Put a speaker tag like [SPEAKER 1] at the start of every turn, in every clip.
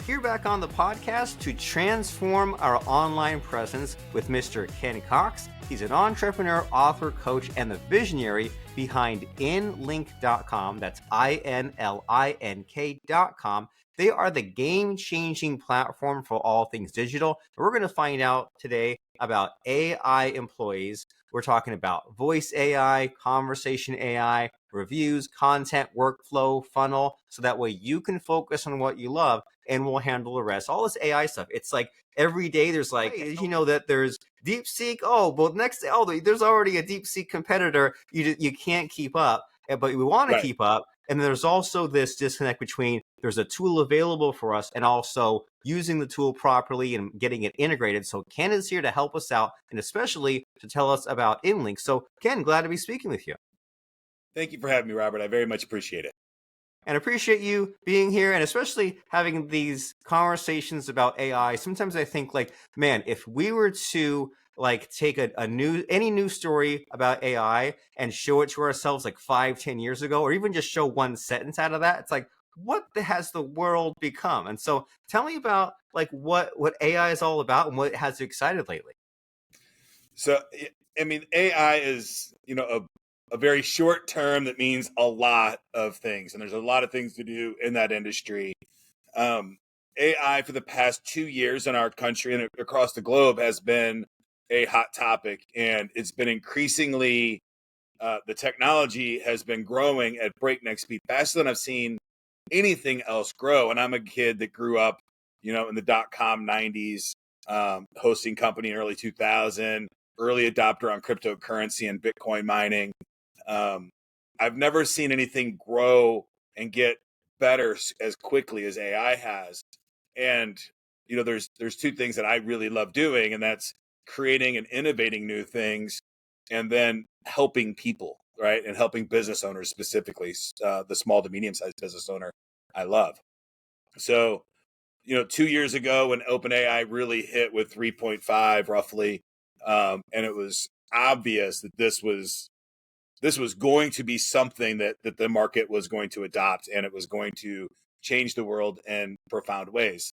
[SPEAKER 1] here back on the podcast to transform our online presence with Mr. Ken Cox. He's an entrepreneur, author, coach, and the visionary behind Inlink.com. That's INLINK.com. They are the game-changing platform for all things digital. We're going to find out today about AI employees. We're talking about voice AI, conversation AI, reviews, content, workflow, funnel, so that way you can focus on what you love and we'll handle the rest. All this AI stuff. It's like every day there's like, you know, that there's DeepSeek. Oh, well, next, there's already a DeepSeek competitor. You can't keep up, but we want to keep up. And there's also this disconnect between there's a tool available for us and also using the tool properly and getting it integrated. So Ken is here to help us out and especially to tell us about Inlink. So Ken, glad to be speaking with you.
[SPEAKER 2] Thank you for having me, Robert. I very much appreciate it.
[SPEAKER 1] And appreciate you being here and especially having these conversations about AI. Sometimes I think like, man, if we were to like take any news story about AI and show it to ourselves like 5-10 years ago, or even just show one sentence out of that, it's like, what has the world become? And so tell me about like what AI is all about and what has you excited lately.
[SPEAKER 2] So, I mean, AI is, a very short term that means a lot of things. And there's a lot of things to do in that industry. AI for the past 2 years in our country and across the globe has been a hot topic. And it's been increasingly, the technology has been growing at breakneck speed, faster than I've seen anything else grow. And I'm a kid that grew up, in the .com 90s, hosting company in early 2000, early adopter on cryptocurrency and Bitcoin mining. I've never seen anything grow and get better as quickly as AI has. And, there's two things that I really love doing, and that's creating and innovating new things and then helping people, right? And helping business owners specifically, the small to medium-sized business owner I love. So, 2 years ago when OpenAI really hit with 3.5 roughly, and it was obvious that this was going to be something that the market was going to adopt, and it was going to change the world in profound ways.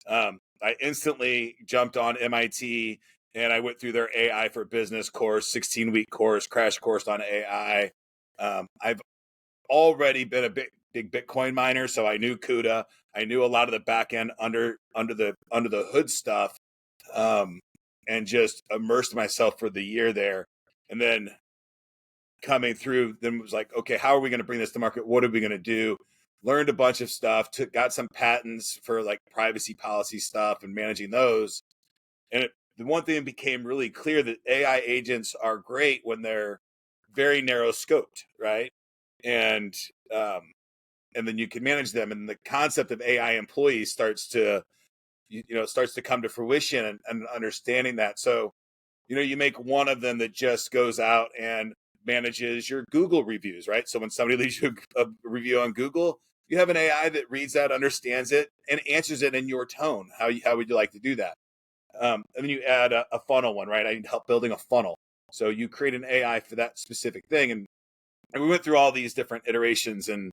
[SPEAKER 2] I instantly jumped on MIT and I went through their AI for Business course, 16-week course, crash course on AI. I've already been a big Bitcoin miner, so I knew CUDA. I knew a lot of the back end under the hood stuff, and just immersed myself for the year there. And then coming through, then was like, okay, how are we going to bring this to market? What are we going to do? Learned a bunch of stuff, got some patents for like privacy policy stuff and managing those. And the one thing became really clear that AI agents are great when they're very narrow scoped, right? And then you can manage them. And the concept of AI employees starts to come to fruition and understanding that. So, you make one of them that just goes out and manages your Google reviews, right? So when somebody leaves you a review on Google, you have an AI that reads that, understands it, and answers it in your tone. How would you like to do that? And then you add a funnel one, right? I need help building a funnel. So you create an AI for that specific thing. And we went through all these different iterations, and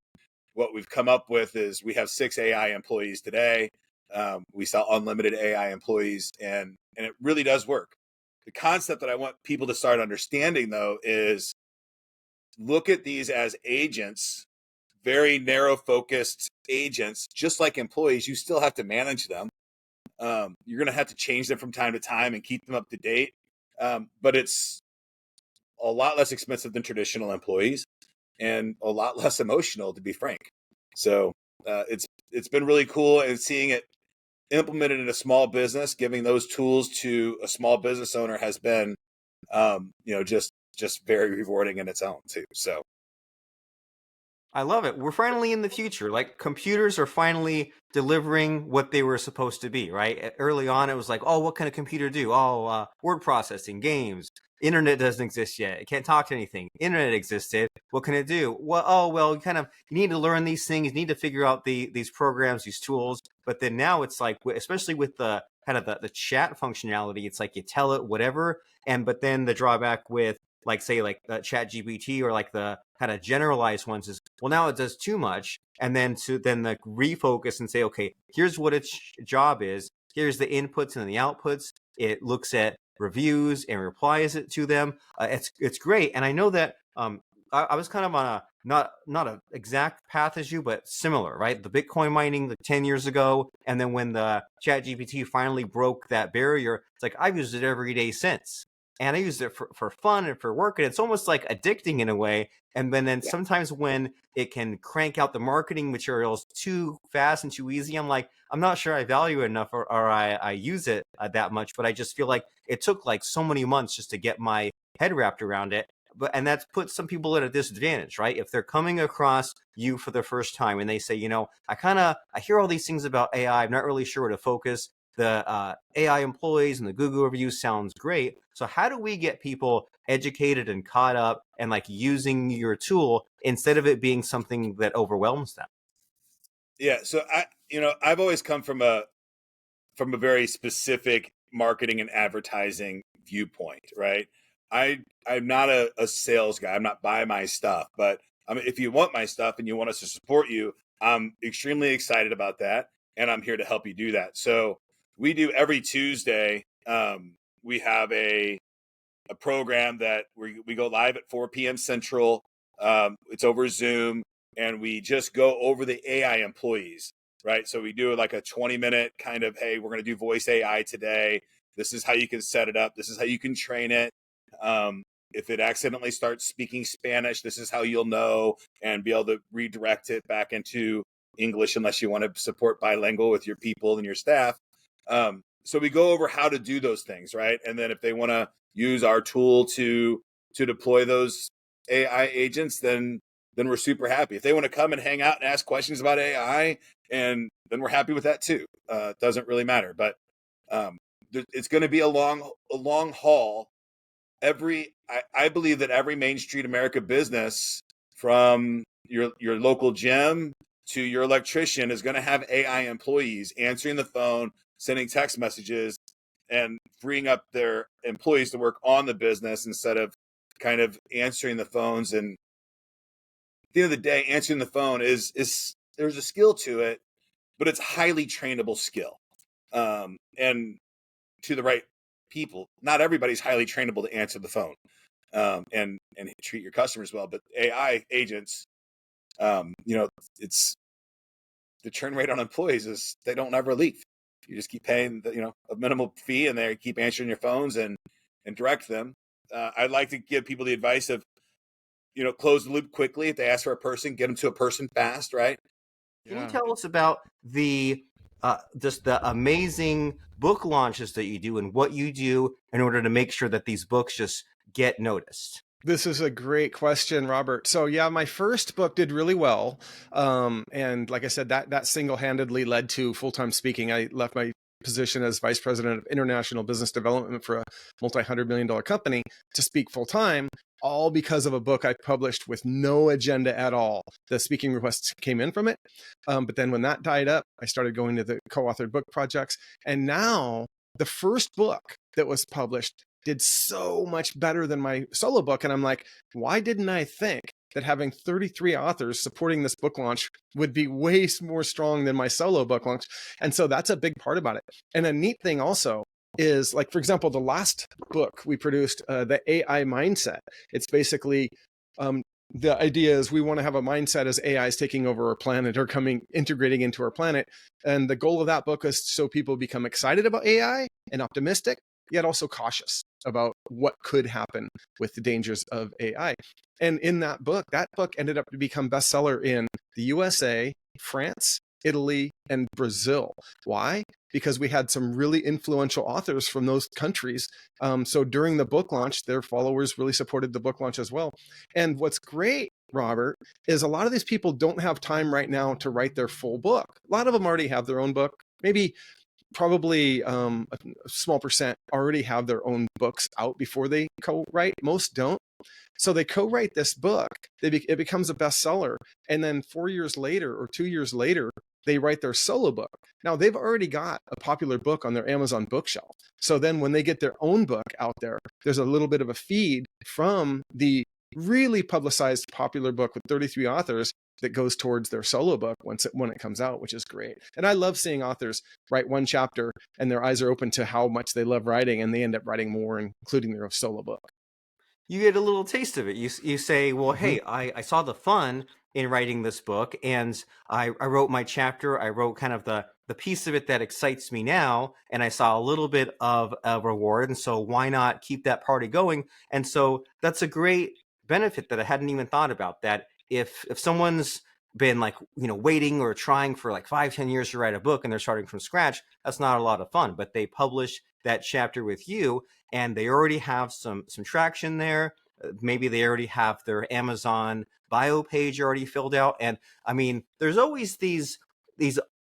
[SPEAKER 2] what we've come up with is we have 6 AI employees today. We sell unlimited AI employees, and it really does work. The concept that I want people to start understanding, though, is look at these as agents, very narrow focused agents, just like employees. You still have to manage them. You're going to have to change them from time to time and keep them up to date. But it's a lot less expensive than traditional employees and a lot less emotional, to be frank. So it's been really cool, and seeing it implemented in a small business, giving those tools to a small business owner has been, just very rewarding in its own too. So
[SPEAKER 1] I love it. We're finally in the future. Like computers are finally delivering what they were supposed to be, right? Early on, it was like, oh, what can a computer do? Oh, word processing, games. Internet doesn't exist yet. It can't talk to anything. Internet existed. What can it do? Well, you need to learn these things. You need to figure out these programs, these tools. But then now it's like, especially with the kind of the chat functionality, it's like you tell it whatever. But then the drawback with like say like Chat GPT or like the kind of generalized ones is, well, now it does too much. and then to then like refocus and say, okay, here's what its job is. Here's the inputs and the outputs. It looks at reviews and replies it to them. It's great, and I know that I was kind of on a not an exact path as you, but similar, right? The Bitcoin mining like 10 years ago, and then when the Chat GPT finally broke that barrier, it's like I've used it every day since. And I used it for fun and for work, and it's almost like addicting in a way. And then
[SPEAKER 2] Yeah.
[SPEAKER 1] sometimes when it can crank out the marketing materials too fast and too easy, I'm like, I'm not sure I value it enough, or I use it that much. But I just feel like it took like so many months just to get my head wrapped around it. And that's put some people at a disadvantage, right? If they're coming across you for the first time and they say, I hear all these things about AI, I'm not really sure where to focus. The AI employees and the Google reviews sounds great. So how do we get people educated and caught up and like using your tool instead of it being something that overwhelms them?
[SPEAKER 2] Yeah. So I've always come from a very specific marketing and advertising viewpoint, right? I'm not a sales guy. I'm not buy my stuff, but I mean, if you want my stuff and you want us to support you, I'm extremely excited about that, and I'm here to help you do that. So we do every Tuesday. We have a program that we go live at 4 p.m. Central. It's over Zoom, and we just go over the AI employees, right? So we do like a 20-minute kind of, hey, we're going to do voice AI today. This is how you can set it up. This is how you can train it. If it accidentally starts speaking Spanish, this is how you'll know and be able to redirect it back into English unless you want to support bilingual with your people and your staff. So we go over how to do those things, right? And then if they want to use our tool to deploy those AI agents, then we're super happy. If they want to come and hang out and ask questions about AI, and then we're happy with that too. It doesn't really matter, but it's going to be a long haul. I believe that every Main Street America business, from your local gym to your electrician, is going to have AI employees answering the phone, sending text messages, and freeing up their employees to work on the business instead of kind of answering the phones. And at the end of the day, answering the phone is there's a skill to it, but it's a highly trainable skill. And to the right people, not everybody's highly trainable to answer the phone and treat your customers well. But AI agents, it's the churn rate on employees is they don't ever leave. You just keep paying a minimal fee, and they keep answering your phones and direct them. I'd like to give people the advice of, close the loop quickly. If they ask for a person, get them to a person fast, right?
[SPEAKER 1] Can you tell us about the just the amazing book launches that you do and what you do in order to make sure that these books just get noticed?
[SPEAKER 3] This is a great question, Robert. So yeah, my first book did really well. And like I said, that single-handedly led to full-time speaking. I left my position as vice president of international business development for a multi-$100 million company to speak full-time, all because of a book I published with no agenda at all. The speaking requests came in from it. But then when that died up, I started going to the co-authored book projects. And now the first book that was published did so much better than my solo book. And I'm like, why didn't I think that having 33 authors supporting this book launch would be way more strong than my solo book launch? And so that's a big part about it. And a neat thing also is, like, for example, the last book we produced, the AI mindset. It's basically, the idea is we want to have a mindset as AI is taking over our planet or integrating into our planet. And the goal of that book is so people become excited about AI and optimistic, yet also cautious about what could happen with the dangers of AI. And in that book ended up to become bestseller in the USA, France, Italy, and Brazil. Why? Because we had some really influential authors from those countries. So during the book launch, their followers really supported the book launch as well. And what's great, Robert, is a lot of these people don't have time right now to write their full book. A lot of them already have their own book. Probably a small percent already have their own books out before they co-write. Most don't. So they co-write this book. It becomes a bestseller. And then 4 years later or 2 years later, they write their solo book. Now, they've already got a popular book on their Amazon bookshelf. So then when they get their own book out there, there's a little bit of a feed from the really publicized popular book with 33 authors that goes towards their solo book when it comes out, which is great. And I love seeing authors write one chapter and their eyes are open to how much they love writing, and they end up writing more, including their solo book.
[SPEAKER 1] You get a little taste of it. You say, well, hey, I saw the fun in writing this book, and I wrote my chapter. I wrote kind of the piece of it that excites me now, and I saw a little bit of a reward, and so why not keep that party going? And so that's a great benefit that I hadn't even thought about, that if someone's been like, waiting or trying for like 5-10 years to write a book and they're starting from scratch, that's not a lot of fun. But they publish that chapter with you, and they already have some traction there. Maybe they already have their Amazon bio page already filled out. And I mean, there's always these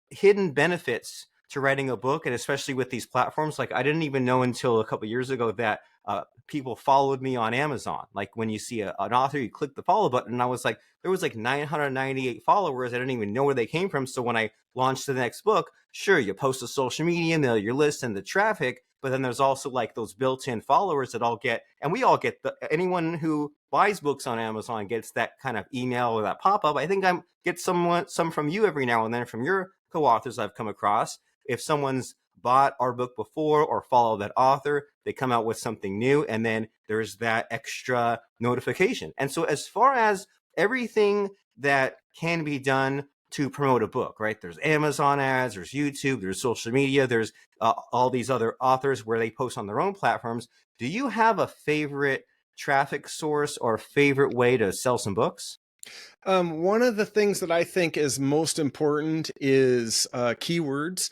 [SPEAKER 1] hidden benefits to writing a book, and especially with these platforms. Like, I didn't even know until a couple of years ago that people followed me on Amazon. Like, when you see an author, you click the follow button, and I was like, there was like 998 followers. I didn't even know where they came from. So when I launched the next book, sure, you post to social media, mail your list and the traffic, but then there's also like those built-in followers that we all get, anyone who buys books on Amazon gets that kind of email or that pop-up. I think I get some from you every now and then, from your co-authors I've come across. If someone's bought our book before or follow that author, they come out with something new, and then there's that extra notification. And so as far as everything that can be done to promote a book, right? There's Amazon ads, there's YouTube, there's social media, there's all these other authors where they post on their own platforms. Do you have a favorite traffic source or favorite way to sell some books?
[SPEAKER 3] One of the things that I think is most important is keywords.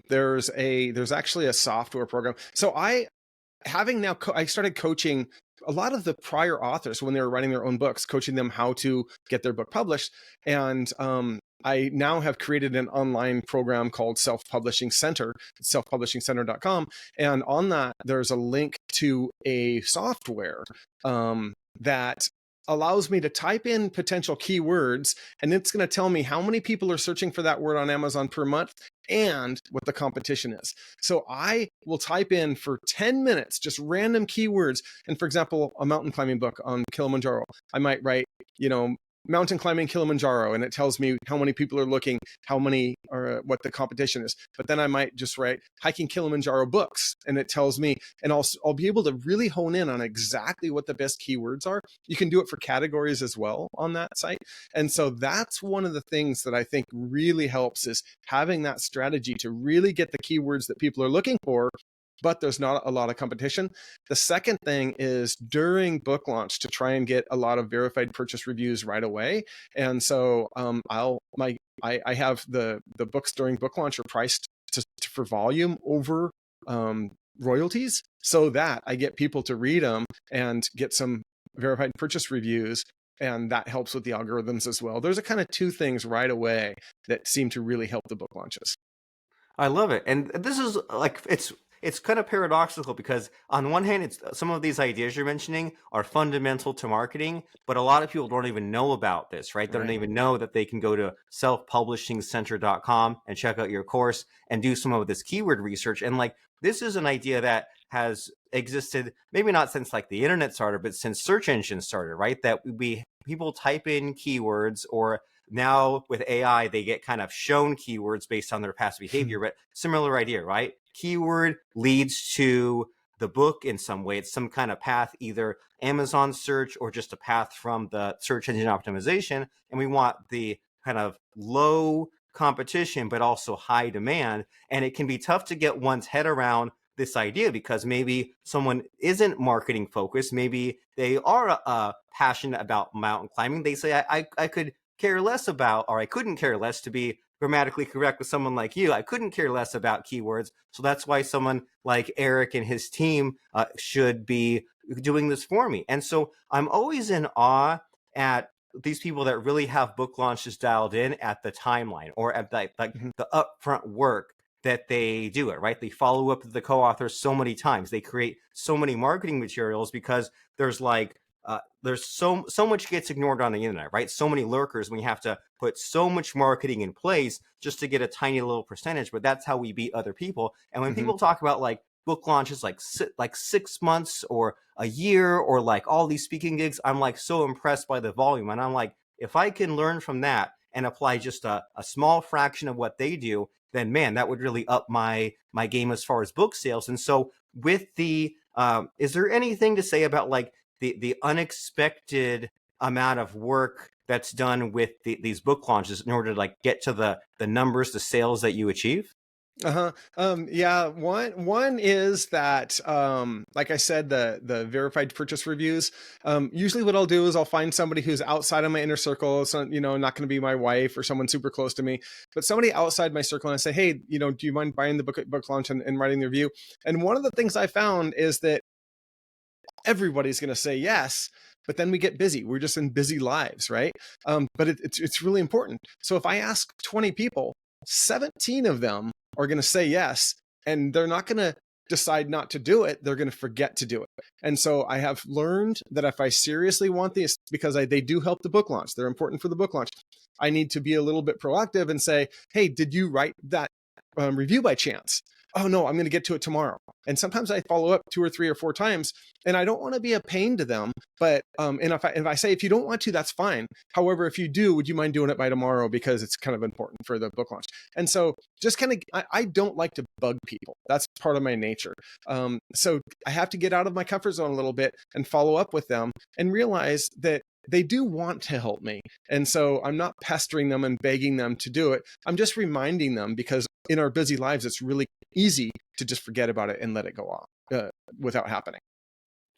[SPEAKER 3] There's actually a software program. So I started coaching a lot of the prior authors when they were writing their own books, coaching them how to get their book published. And I now have created an online program called Self-Publishing Center, selfpublishingcenter.com. And on that, there's a link to a software that allows me to type in potential keywords, and it's going to tell me how many people are searching for that word on Amazon per month and what the competition is. So I will type in for 10 minutes, just random keywords. And for example, a mountain climbing book on Kilimanjaro, I might write, mountain climbing Kilimanjaro, and it tells me how many people are looking, how many or what the competition is. But then I might just write hiking Kilimanjaro books, and it tells me, and I'll be able to really hone in on exactly what the best keywords are. You can do it for categories as well on that site. And so that's one of the things that I think really helps, is having that strategy to really get the keywords that people are looking for, but there's not a lot of competition. The second thing is during book launch to try and get a lot of verified purchase reviews right away. And so I have the books during book launch are priced for volume over royalties, so that I get people to read them and get some verified purchase reviews. And that helps with the algorithms as well. There's a kind of two things right away that seem to really help the book launches.
[SPEAKER 1] I love it. And this is like, it's kind of paradoxical, because on one hand, it's some of these ideas you're mentioning are fundamental to marketing, but a lot of people don't even know about this, right? They don't even know that they can go to selfpublishingcenter.com and check out your course and do some of this keyword research. And like, this is an idea that has existed, maybe not since like the internet started, but since search engines started, right? That people type in keywords, or now with AI, they get kind of shown keywords based on their past behavior, but similar idea, right? Keyword leads to the book in some way. It's some kind of path, either Amazon search or just a path from the search engine optimization. And we want the kind of low competition, but also high demand. And it can be tough to get one's head around this idea, because maybe someone isn't marketing focused. Maybe they are passionate about mountain climbing. They say, I could care less about, or I couldn't care less, to be grammatically correct with someone like you, I couldn't care less about keywords. So that's why someone like Eric and his team should be doing this for me. And so I'm always in awe at these people that really have book launches dialed in at the timeline, or at the upfront work that they do it, right? They follow up with the co-authors so many times. They create so many marketing materials, because there's like, there's so much gets ignored on the internet, right? So many lurkers. We have to put so much marketing in place just to get a tiny little percentage, but that's how we beat other people. And when people talk about like book launches like 6 months or a year, or like all these speaking gigs. I'm like so impressed by the volume. And I'm like, if I can learn from that and apply just a small fraction of what they do, then man, that would really up my game as far as book sales. And so with the, is there anything to say about like the unexpected amount of work that's done with these book launches in order to like get to the numbers, the sales that you achieve?
[SPEAKER 3] Uh-huh. Yeah, one is that like I said, the verified purchase reviews. Usually what I'll do is I'll find somebody who's outside of my inner circle, so not going to be my wife or someone super close to me, but somebody outside my circle, and I say, hey, do you mind buying the book launch and writing the review? And one of the things I found is that everybody's going to say yes, but then we get busy. We're just in busy lives, right? But it's really important. So if I ask 20 people, 17 of them are going to say yes, and they're not going to decide not to do it. They're going to forget to do it. And so I have learned that if I seriously want these, because they do help the book launch, they're important for the book launch, I need to be a little bit proactive and say, hey, did you write that review by chance? Oh no, I'm going to get to it tomorrow. And sometimes I follow up 2 or 3 or 4 times, and I don't want to be a pain to them. But and if I say, if you don't want to, that's fine. However, if you do, would you mind doing it by tomorrow, because it's kind of important for the book launch? And so just kind of, I don't like to bug people. That's part of my nature. So I have to get out of my comfort zone a little bit and follow up with them and realize that they do want to help me. And so I'm not pestering them and begging them to do it. I'm just reminding them, because in our busy lives, it's really easy to just forget about it and let it go off without happening.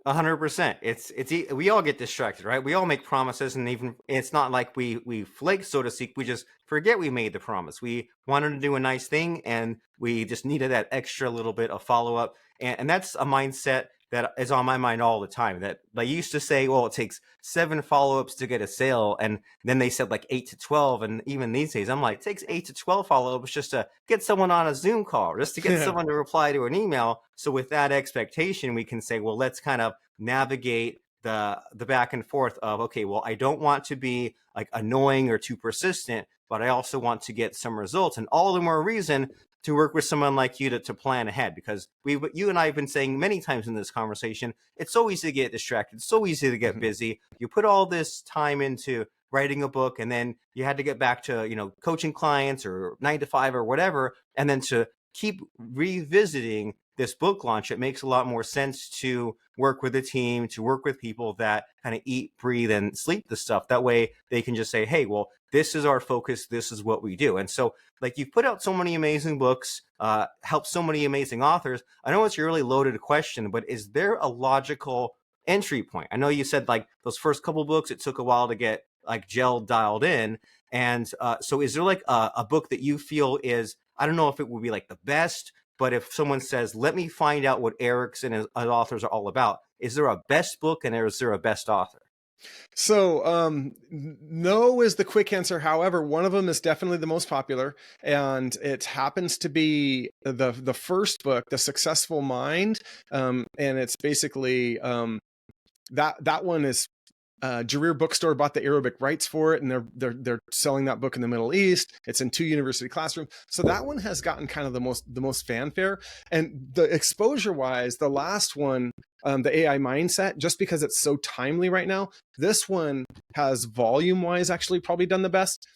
[SPEAKER 1] 100%. We all get distracted, right? We all make promises, and even it's not like we flake, so to speak. We just forget we made the promise. We wanted to do a nice thing, and we just needed that extra little bit of follow up. And that's a mindset that is on my mind all the time. That they used to say, well, it takes 7 follow-ups to get a sale, and then they said like 8 to 12. And even these days, I'm like, it takes 8 to 12 follow-ups just to get someone on a Zoom call, just to get someone to reply to an email. So with that expectation, we can say, well, let's kind of navigate the back and forth of, okay, well, I don't want to be like annoying or too persistent, but I also want to get some results. And all the more reason to work with someone like you to plan ahead, because you and I have been saying many times in this conversation, it's so easy to get distracted, so easy to get busy. You put all this time into writing a book, and then you had to get back to coaching clients or 9 to 5 or whatever, and then to keep revisiting this book launch, it makes a lot more sense to work with a team, to work with people that kind of eat, breathe, and sleep the stuff. That way they can just say, hey, well, this is our focus, this is what we do. And so like you've put out so many amazing books, helped so many amazing authors. I know it's a really loaded question, but is there a logical entry point? I know you said like those first couple books, it took a while to get like gelled, dialed in. And so is there like a book that you feel is, I don't know if it would be like the best, but if someone says, let me find out what Eric's and his authors are all about, is there a best book and is there a best author?
[SPEAKER 3] So no is the quick answer. However, one of them is definitely the most popular, and it happens to be the first book, The Successful Mind. And it's basically that one is Jarir Bookstore bought the Arabic rights for it, and they're selling that book in the Middle East. It's in 2 university classrooms, so that one has gotten kind of the most fanfare. And the exposure wise, the last one, the AI Mindset, just because it's so timely right now, this one has volume wise actually probably done the best.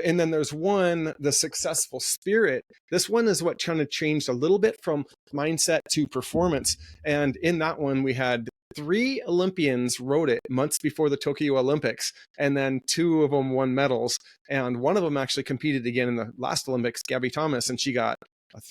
[SPEAKER 3] And then there's one, The Successful Spirit. This one is what kind of changed a little bit from mindset to performance. And in that one, we had 3 Olympians wrote it months before the Tokyo Olympics, and then 2 of them won medals. And one of them actually competed again in the last Olympics, Gabby Thomas, and she got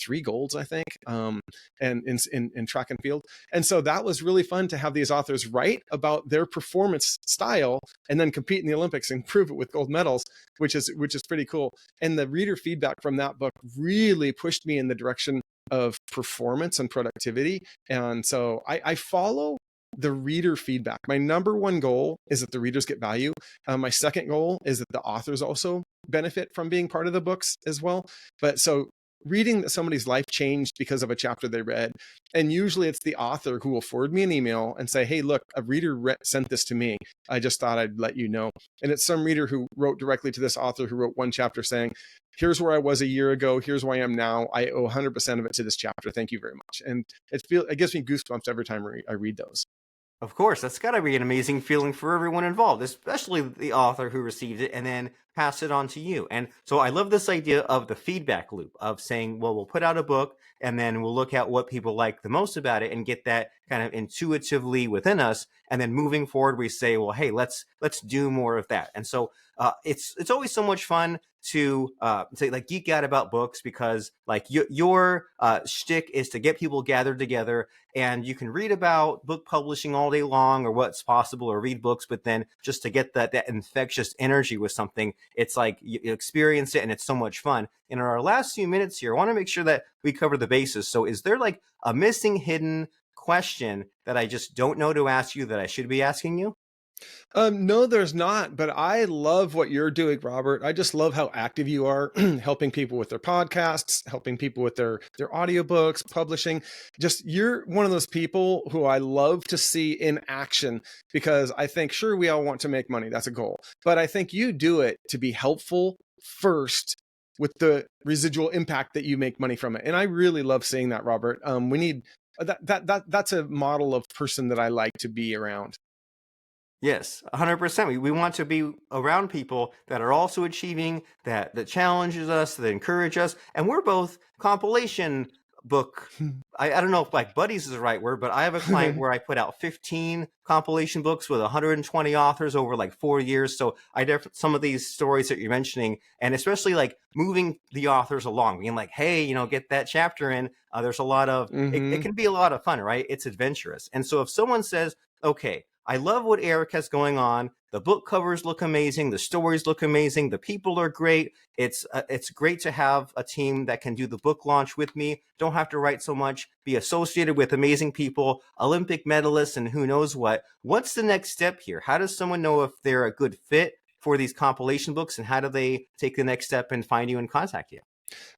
[SPEAKER 3] 3 golds, I think, and in track and field. And so that was really fun to have these authors write about their performance style and then compete in the Olympics and prove it with gold medals, which is pretty cool. And the reader feedback from that book really pushed me in the direction of performance and productivity. And so I follow the reader feedback. My number one goal is that the readers get value. My second goal is that the authors also benefit from being part of the books as well. But so reading that somebody's life changed because of a chapter they read, and usually it's the author who will forward me an email and say, hey, look, a reader sent this to me. I just thought I'd let you know. And it's some reader who wrote directly to this author who wrote one chapter saying, here's where I was a year ago. Here's where I am now. I owe 100% of it to this chapter. Thank you very much. And it gives me goosebumps every time I read those.
[SPEAKER 1] Of course, that's got to be an amazing feeling for everyone involved, especially the author who received it and then pass it on to you. And so I love this idea of the feedback loop of saying, well, we'll put out a book and then we'll look at what people like the most about it and get that kind of intuitively within us. And then moving forward, we say, well, hey, let's do more of that. And so it's always so much fun to say like geek out about books, because like your shtick is to get people gathered together, and you can read about book publishing all day long or what's possible or read books, but then just to get that infectious energy with something, it's like you experience it and it's so much fun. And in our last few minutes here, I want to make sure that we cover the bases. So is there like a missing hidden question that I just don't know to ask you that I should be asking you?
[SPEAKER 3] No, there's not, but I love what you're doing, Robert. I just love how active you are, helping people with their podcasts, helping people with their audiobooks, publishing. Just you're one of those people who I love to see in action, because I think, sure, we all want to make money. That's a goal. But I think you do it to be helpful first, with the residual impact that you make money from it. And I really love seeing that, Robert. We need that's a model of person that I like to be around.
[SPEAKER 1] Yes, 100%. We want to be around people that are also achieving, that challenges us, that encourage us. And we're both compilation book. I don't know if like buddies is the right word, but I have a client where I put out 15 compilation books with 120 authors over like 4 years. So some of these stories that you're mentioning, and especially like moving the authors along, being like, hey, get that chapter in. There's a lot of, it can be a lot of fun, right? It's adventurous. And so if someone says, okay, I love what Eric has going on. The book covers look amazing. The stories look amazing. The people are great. It's great to have a team that can do the book launch with me. Don't have to write so much. Be associated with amazing people, Olympic medalists, and who knows what. What's the next step here? How does someone know if they're a good fit for these compilation books, and how do they take the next step and find you and contact you?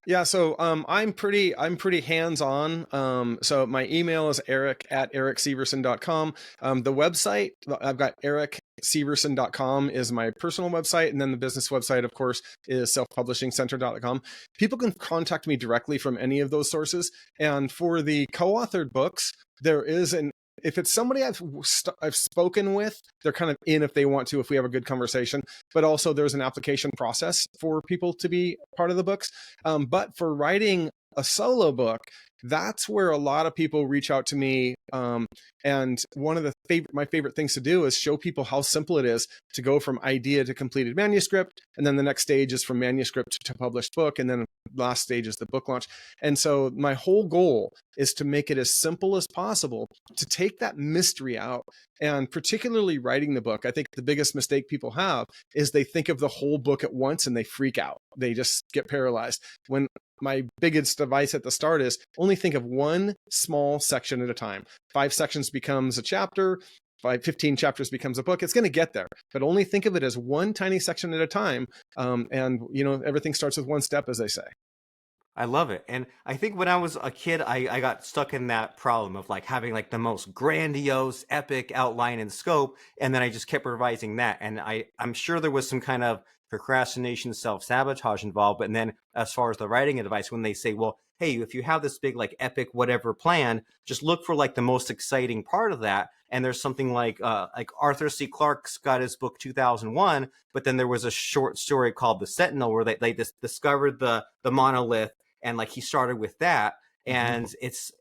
[SPEAKER 3] Yeah, so I'm pretty hands-on. So my email is eric@ericseverson.com. The website, I've got ericseverson.com is my personal website, and then the business website, of course, is selfpublishingcenter.com. People can contact me directly from any of those sources. And for the co-authored books, there is if it's somebody I've spoken with, they're kind of in if they want to, if we have a good conversation. But also there's an application process for people to be part of the books. But for writing a solo book, that's where a lot of people reach out to me. And one of my favorite things to do is show people how simple it is to go from idea to completed manuscript. And then the next stage is from manuscript to published book. And then last stage is the book launch. And so my whole goal is to make it as simple as possible, to take that mystery out. And particularly writing the book, I think the biggest mistake people have is they think of the whole book at once and they freak out. They just get paralyzed. When my biggest advice at the start is only think of one small section at a time. 5 sections becomes a chapter. 15 chapters becomes a book. It's going to get there, but only think of it as one tiny section at a time. And everything starts with one step, as they say.
[SPEAKER 1] I love it. And I think when I was a kid, I got stuck in that problem of like having like the most grandiose, epic outline and scope. And then I just kept revising that. And I'm sure there was some kind of procrastination, self-sabotage involved. But then as far as the writing advice, when they say, well, hey, if you have this big, like epic, whatever plan, just look for like the most exciting part of that. And there's something like Arthur C. Clarke's got his book 2001, but then there was a short story called The Sentinel where they discovered the monolith. And like he started with that, and it's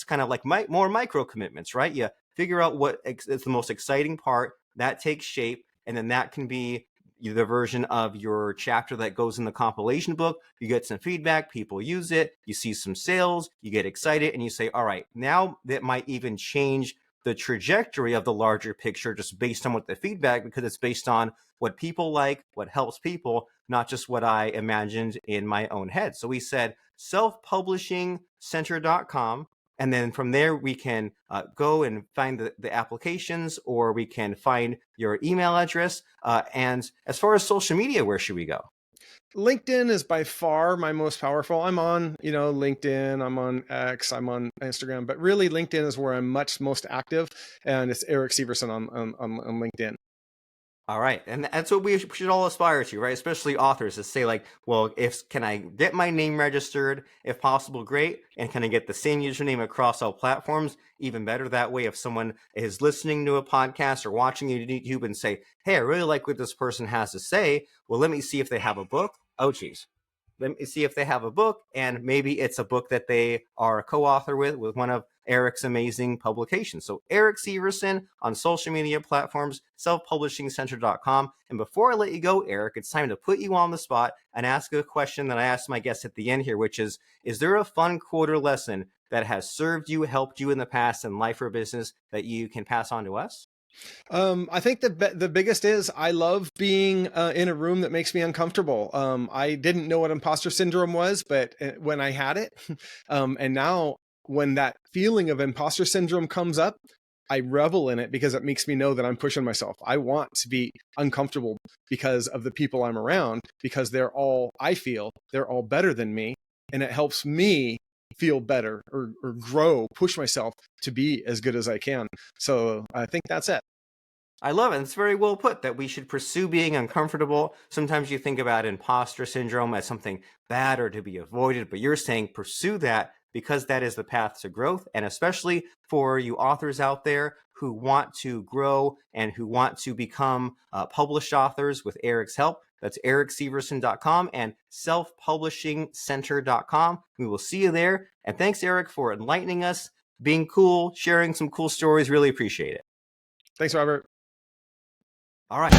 [SPEAKER 1] kind of like more micro commitments, right? You figure out what is the most exciting part, that takes shape, and then that can be the version of your chapter that goes in the compilation book. You get some feedback, people use it, you see some sales, you get excited, and you say, all right, now that might even change the trajectory of the larger picture just based on what the feedback, because it's based on what people like, what helps people, not just what I imagined in my own head. So we said selfpublishingcenter.com. And then from there, we can go and find the applications, or we can find your email address. And as far as social media, where should we go?
[SPEAKER 3] LinkedIn is by far my most powerful. I'm on, LinkedIn, I'm on X, I'm on Instagram, but really LinkedIn is where I'm most active, and it's Eric Severson on LinkedIn.
[SPEAKER 1] All right. And that's what we should all aspire to, right? Especially authors, to say like, well, can I get my name registered? If possible, great. And can I get the same username across all platforms? Even better that way. If someone is listening to a podcast or watching YouTube and say, hey, I really like what this person has to say. Well, let me see if they have a book. Oh, geez. Let me see if they have a book, and maybe it's a book that they are a co-author with one of Eric's amazing publications. So Eric Severson on social media platforms, selfpublishingcenter.com. And before I let you go, Eric, it's time to put you on the spot and ask a question that I asked my guests at the end here, which is there a fun quote or lesson that has served you, helped you in the past in life or business that you can pass on to us?
[SPEAKER 3] I think the biggest is I love being in a room that makes me uncomfortable. I didn't know what imposter syndrome was, but when I had it, and now when that feeling of imposter syndrome comes up, I revel in it because it makes me know that I'm pushing myself. I want to be uncomfortable because of the people I'm around, because I feel they're all better than me. And it helps me feel better or grow, push myself to be as good as I can. So I think that's it.
[SPEAKER 1] I love it. It's very well put that we should pursue being uncomfortable. Sometimes you think about imposter syndrome as something bad or to be avoided, but you're saying pursue that because that is the path to growth. And especially for you authors out there who want to grow and who want to become published authors with Eric's help, that's ericseverson.com and selfpublishingcenter.com. We will see you there. And thanks, Eric, for enlightening us, being cool, sharing some cool stories. Really appreciate it.
[SPEAKER 3] Thanks, Robert.
[SPEAKER 1] All right.